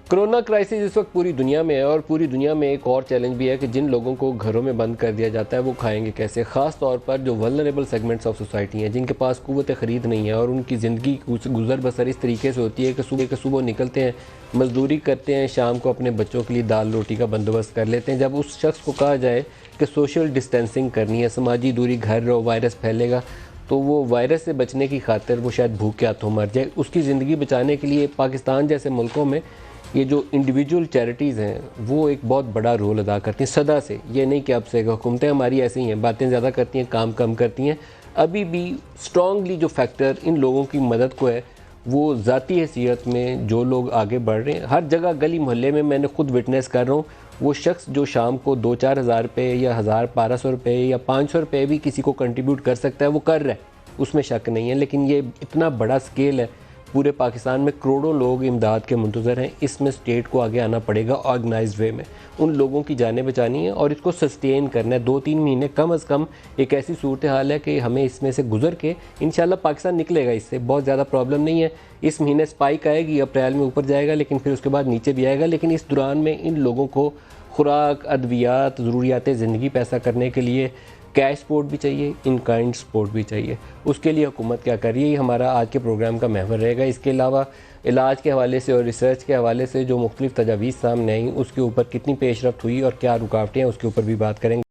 Corona crisis इस वक्त पूरी दुनिया में है और पूरी दुनिया में एक और चैलेंज भी है कि जिन लोगों को घरों में बंद कर दिया जाता है वो खाएंगे कैसे। ख़ास तौर पर जो वल्नरेबल सेगमेंट्स ऑफ सोसाइटी हैं, जिनके पास क़ुव्वत ख़रीद नहीं है और उनकी ज़िंदगी गुजर बसर इस तरीके से होती है कि सुबह निकलते हैं, मजदूरी करते हैं, शाम को अपने बच्चों के लिए दाल रोटी का बंदोबस्त कर लेते हैं। जब उस शख्स को कहा जाए कि सोशल डिस्टेंसिंग करनी है, समाजी दूरी, घर रहो, वायरस फैलेगा, तो वो वायरस से बचने की खातिर वो शायद भूख के हाथों मर जाए। उसकी ज़िंदगी बचाने के लिए पाकिस्तान जैसे मुल्कों में ये जो इंडिविजुअल चैरिटीज़ हैं वो एक बहुत बड़ा रोल अदा करती हैं सदा से। ये नहीं कि अब से, हुकूमतें हमारी ऐसी ही हैं, बातें ज़्यादा करती हैं, काम कम करती हैं। अभी भी स्ट्रांगली जो फैक्टर इन लोगों की मदद को है वो ज़ाती हैसियत में जो लोग आगे बढ़ रहे हैं, हर जगह गली मोहल्ले में मैंने खुद विटनेस कर रहा हूँ। वो शख्स जो शाम को 2-4 हज़ार रुपये या 1000-1200 रुपये या 500 रुपये भी किसी को कंट्रीब्यूट कर सकता है, वो कर रहा है, उसमें शक नहीं है। लेकिन ये इतना बड़ा स्केल है, पूरे पाकिस्तान में करोड़ों लोग इमदाद के मुंतज़र हैं। इसमें स्टेट को आगे आना पड़ेगा, ऑर्गेनाइज्ड वे में उन लोगों की जानें बचानी है और इसको सस्टेन करना है। 2-3 महीने कम अज़ कम एक ऐसी सूरत हाल है कि हमें इसमें से गुजर के इंशाल्लाह पाकिस्तान निकलेगा। इससे बहुत ज़्यादा प्रॉब्लम नहीं है। इस महीने स्पाइक आएगी, अप्रैल में ऊपर जाएगा, लेकिन फिर उसके बाद नीचे भी आएगा। लेकिन इस दौरान में इन लोगों को खुराक, अद्वियात, ज़रूरियात ज़िंदगी पैसा करने के लिए कैश सपोर्ट भी चाहिए, इन काइंड सपोर्ट भी चाहिए। उसके लिए हुकूमत क्या कर रही है, ये हमारा आज के प्रोग्राम का महवर रहेगा। इसके अलावा इलाज के हवाले से और रिसर्च के हवाले से जो मुख्तलिफ तजावीज़ सामने आई, उसके ऊपर कितनी पेशरफ्त हुई और क्या रुकावटें हैं, उसके ऊपर भी बात करेंगे।